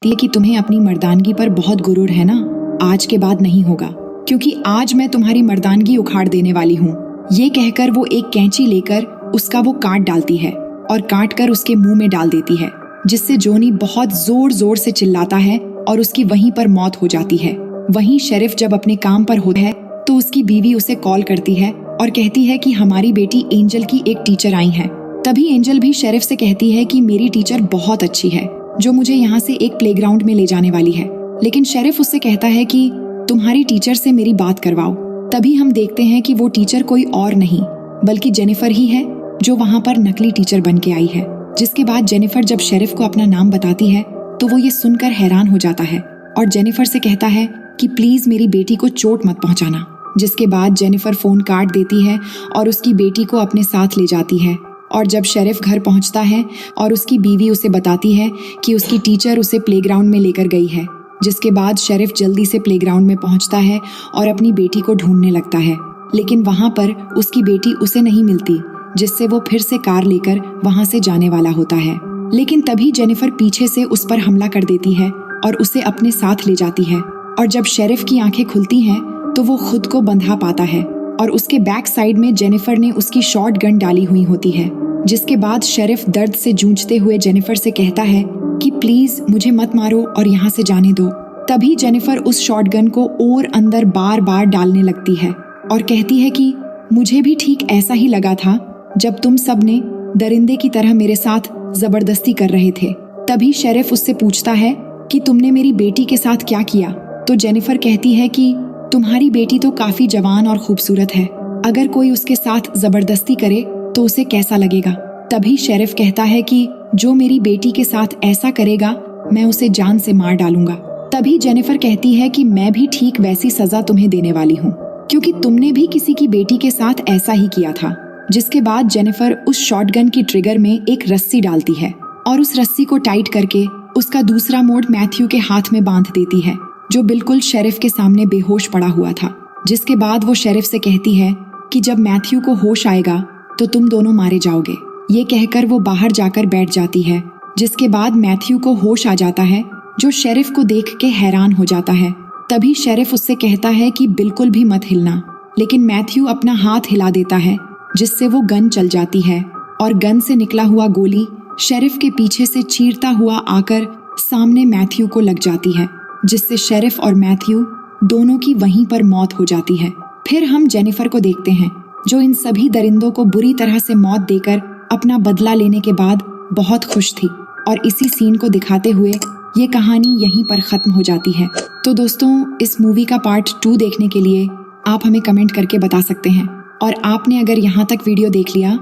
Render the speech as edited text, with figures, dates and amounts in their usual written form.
है कि तुम्हें अपनी मर्दानगी पर बहुत गुरूर है ना। आज के बाद नहीं होगा, क्योंकि आज मैं तुम्हारी मर्दानगी उखाड़ देने वाली हूँ। ये कहकर वो एक कैंची लेकर उसका वो काट डालती है और काट कर उसके मुंह में डाल देती है, जिससे जोनी बहुत जोर जोर से चिल्लाता है और उसकी वहीं पर मौत हो जाती है। वहीं शेरिफ जब अपने काम पर होता है तो उसकी बीवी उसे कॉल करती है और कहती है कि हमारी बेटी एंजल की एक टीचर आई है। तभी एंजल भी शेरिफ से कहती है कि मेरी टीचर बहुत अच्छी है, जो मुझे यहाँ से एक प्लेग्राउंड में ले जाने वाली है। लेकिन शेरिफ उससे कहता है कि तुम्हारी टीचर से मेरी बात करवाओ। तभी हम देखते हैं कि वो टीचर कोई और नहीं बल्कि जेनिफर ही है, जो वहाँ पर नकली टीचर बन के आई है। जिसके बाद जेनिफर जब शेरिफ को अपना नाम बताती है तो वो ये सुनकर हैरान हो जाता है और जेनिफर से कहता है कि प्लीज मेरी बेटी को चोट मत पहुंचाना। जिसके बाद जेनिफर फोन काट देती है और उसकी बेटी को अपने साथ ले जाती है। और जब शेरिफ घर पहुंचता है और उसकी बीवी उसे बताती है कि उसकी टीचर उसे प्लेग्राउंड में लेकर गई है। जिसके बाद शेरिफ जल्दी से प्लेग्राउंड में पहुंचता है और अपनी बेटी को ढूंढने लगता है, लेकिन वहां पर उसकी बेटी उसे नहीं मिलती, जिससे वो फिर से कार लेकर वहां से जाने वाला होता है। लेकिन तभी जेनिफर पीछे से उस पर हमला कर देती है और उसे अपने साथ ले जाती है। और जब शेरिफ की आंखें खुलती हैं तो वो खुद को बंधा पाता है और उसके बैक साइड में जेनिफर ने उसकी शॉर्ट गन डाली हुई होती है। जिसके बाद शेरिफ दर्द से जूझते हुए जेनिफर से कहता है कि प्लीज मुझे मत मारो और यहाँ से जाने दो। तभी जेनिफर उस शॉर्ट गन को और अंदर बार बार डालने लगती है और कहती है कि मुझे भी ठीक ऐसा ही लगा था जब तुम सब ने दरिंदे की तरह मेरे साथ जबरदस्ती कर रहे थे। तभी शेरिफ उससे पूछता है कि तुमने मेरी बेटी के साथ क्या किया। तो जेनिफर कहती है कि तुम्हारी बेटी तो काफी जवान और खूबसूरत है, अगर कोई उसके साथ जबरदस्ती करे तो उसे कैसा लगेगा। तभी शेरिफ कहता है कि जो मेरी बेटी के साथ ऐसा करेगा मैं उसे जान से मार डालूंगा। तभी जेनिफर कहती है कि मैं भी ठीक वैसी सजा तुम्हें देने वाली हूँ, क्योंकि तुमने भी किसी की बेटी के साथ ऐसा ही किया था। जिसके बाद जेनिफर उस शॉटगन की ट्रिगर में एक रस्सी डालती है और उस रस्सी को टाइट करके उसका दूसरा मोड़ मैथ्यू के हाथ में बांध देती है, जो बिल्कुल शेरिफ के सामने बेहोश पड़ा हुआ था। जिसके बाद वो शेरिफ से कहती है कि जब मैथ्यू को होश आएगा तो तुम दोनों मारे जाओगे। ये कहकर वो बाहर जाकर बैठ जाती है। जिसके बाद मैथ्यू को होश आ जाता है, जो शेरिफ को देख के हैरान हो जाता है। तभी शेरिफ उससे कहता है कि बिल्कुल भी मत हिलना, लेकिन मैथ्यू अपना हाथ हिला देता है, जिससे वो गन चल जाती है और गन से निकला हुआ गोली शेरिफ के पीछे से चीरता हुआ आकर सामने मैथ्यू को लग जाती है, जिससे शेरिफ और मैथ्यू दोनों की वहीं पर मौत हो जाती है। फिर हम जेनिफर को देखते हैं, जो इन सभी दरिंदों को बुरी तरह से मौत देकर अपना बदला लेने के बाद बहुत खुश थी। और इसी सीन को दिखाते हुए ये कहानी यहीं पर खत्म हो जाती है। तो दोस्तों, इस मूवी का पार्ट 2 देखने के लिए आप हमें कमेंट करके बता सकते हैं। और आपने अगर यहाँ तक वीडियो देख लिया